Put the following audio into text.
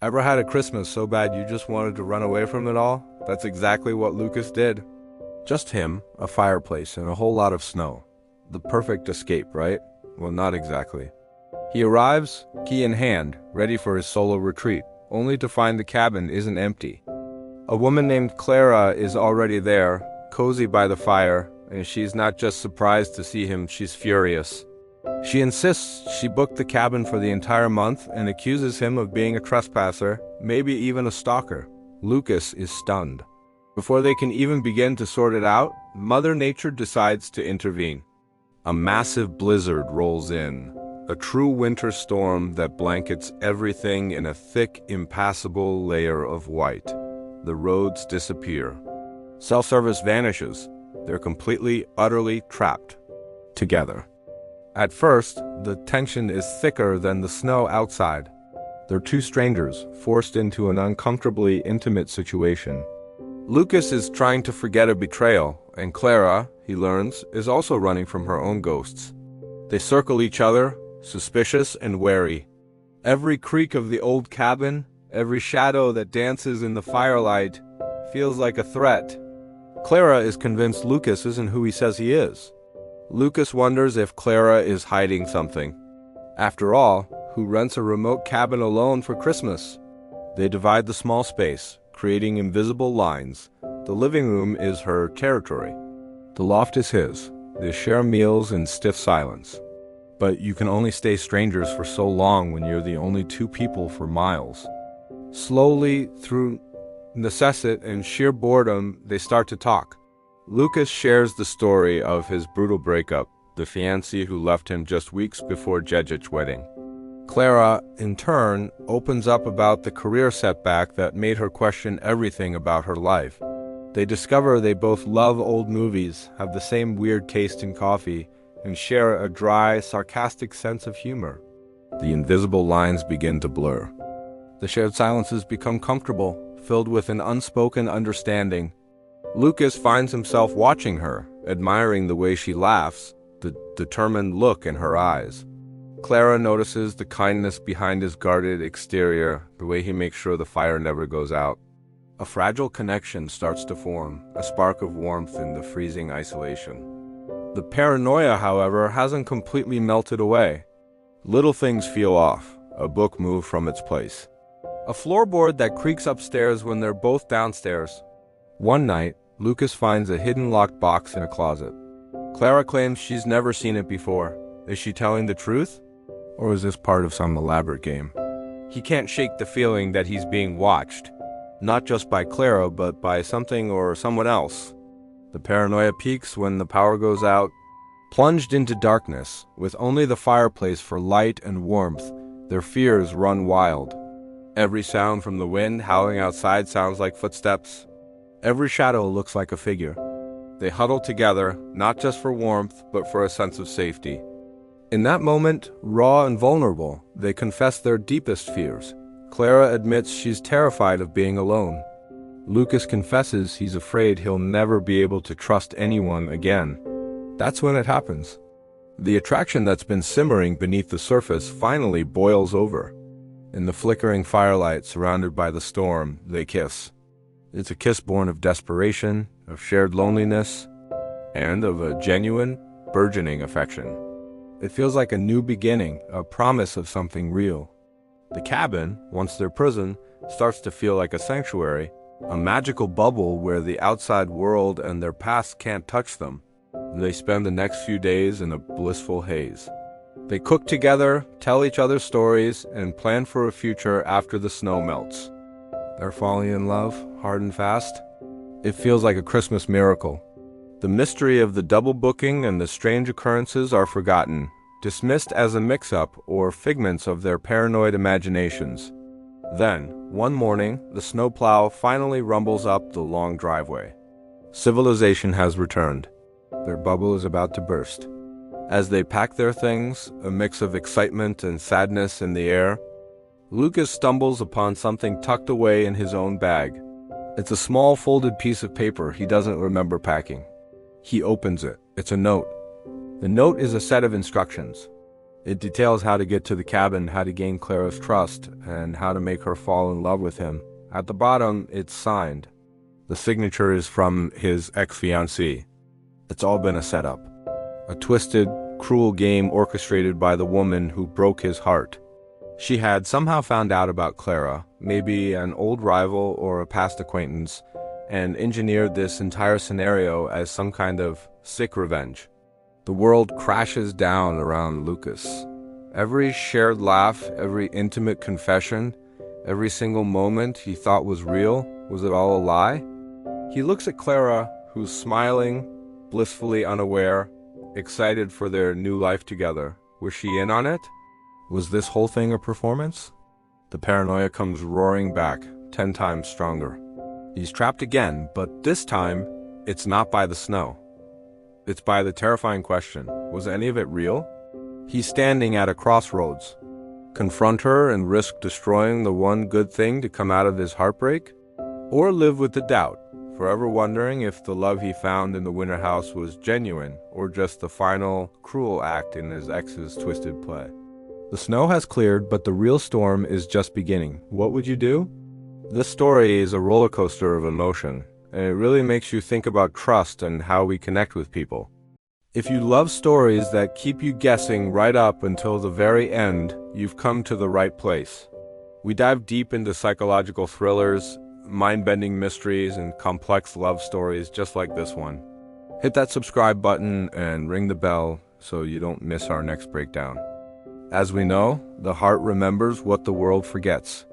Ever had a Christmas so bad you just wanted to run away from it all? That's exactly what Lucas did. Just him, a fireplace, and a whole lot of snow. The perfect escape, right? Well, not exactly. He arrives, key in hand, ready for his solo retreat, only to find the cabin isn't empty. A woman named Clara is already there, cozy by the fire, and she's not just surprised to see him, she's furious. She insists she booked the cabin for the entire month and accuses him of being a trespasser, maybe even a stalker. Lucas is stunned. Before they can even begin to sort it out, Mother Nature decides to intervene. A massive blizzard rolls in, a true winter storm that blankets everything in a thick, impassable layer of white. The roads disappear. Self-service vanishes. They're completely, utterly trapped. Together. At first, the tension is thicker than the snow outside. They're two strangers, forced into an uncomfortably intimate situation. Lucas is trying to forget a betrayal, and Clara, he learns, is also running from her own ghosts. They circle each other, suspicious and wary. Every creak of the old cabin, every shadow that dances in the firelight, feels like a threat. Clara is convinced Lucas isn't who he says he is. Lucas wonders if Clara is hiding something. After all, who rents a remote cabin alone for Christmas? They divide the small space, creating invisible lines. The living room is her territory. The loft is his. They share meals in stiff silence. But you can only stay strangers for so long when you're the only two people for miles. Slowly, through necessity and sheer boredom, they start to talk. Lucas shares the story of his brutal breakup, the fiancée who left him just weeks before Jejic's wedding. Clara, in turn, opens up about the career setback that made her question everything about her life. They discover they both love old movies, have the same weird taste in coffee, and share a dry, sarcastic sense of humor. The invisible lines begin to blur. The shared silences become comfortable, filled with an unspoken understanding. Lucas finds himself watching her, admiring the way she laughs, the determined look in her eyes. Clara notices the kindness behind his guarded exterior, the way he makes sure the fire never goes out. A fragile connection starts to form, a spark of warmth in the freezing isolation. The paranoia, however, hasn't completely melted away. Little things feel off, a book moved from its place. A floorboard that creaks upstairs when they're both downstairs. One night, Lucas finds a hidden locked box in a closet. Clara claims she's never seen it before. Is she telling the truth? Or is this part of some elaborate game? He can't shake the feeling that he's being watched. Not just by Clara, but by something or someone else. The paranoia peaks when the power goes out. Plunged into darkness, with only the fireplace for light and warmth, their fears run wild. Every sound from the wind howling outside sounds like footsteps. Every shadow looks like a figure. They huddle together, not just for warmth, but for a sense of safety. In that moment, raw and vulnerable, they confess their deepest fears. Clara admits she's terrified of being alone. Lucas confesses he's afraid he'll never be able to trust anyone again. That's when it happens. The attraction that's been simmering beneath the surface finally boils over. In the flickering firelight surrounded by the storm, they kiss. It's a kiss born of desperation, of shared loneliness, and of a genuine, burgeoning affection. It feels like a new beginning, a promise of something real. The cabin, once their prison, starts to feel like a sanctuary, a magical bubble where the outside world and their past can't touch them. They spend the next few days in a blissful haze. They cook together, tell each other stories, and plan for a future after the snow melts. They're falling in love, hard and fast. It feels like a Christmas miracle. The mystery of the double booking and the strange occurrences are forgotten, dismissed as a mix-up or figments of their paranoid imaginations. Then, one morning, the snowplow finally rumbles up the long driveway. Civilization has returned. Their bubble is about to burst. As they pack their things, a mix of excitement and sadness in the air, Lucas stumbles upon something tucked away in his own bag. It's a small folded piece of paper he doesn't remember packing. He opens it. It's a note. The note is a set of instructions. It details how to get to the cabin, how to gain Clara's trust, and how to make her fall in love with him. At the bottom, it's signed. The signature is from his ex-fiancée. It's all been a setup. A twisted, cruel game orchestrated by the woman who broke his heart. She had somehow found out about Clara, maybe an old rival or a past acquaintance, and engineered this entire scenario as some kind of sick revenge. The world crashes down around Lucas. Every shared laugh, every intimate confession, every single moment he thought was real, was it all a lie? He looks at Clara, who's smiling, blissfully unaware, excited for their new life together. Was she in on it? Was this whole thing a performance? The paranoia comes roaring back, 10 times stronger. He's trapped again, but this time, it's not by the snow. It's by the terrifying question, was any of it real? He's standing at a crossroads. Confront her and risk destroying the one good thing to come out of his heartbreak? Or live with the doubt, forever wondering if the love he found in the winter house was genuine or just the final, cruel act in his ex's twisted play. The snow has cleared, but the real storm is just beginning. What would you do? This story is a roller coaster of emotion, and it really makes you think about trust and how we connect with people. If you love stories that keep you guessing right up until the very end, you've come to the right place. We dive deep into psychological thrillers, mind-bending mysteries, and complex love stories just like this one. Hit that subscribe button and ring the bell so you don't miss our next breakdown. As we know, the heart remembers what the world forgets.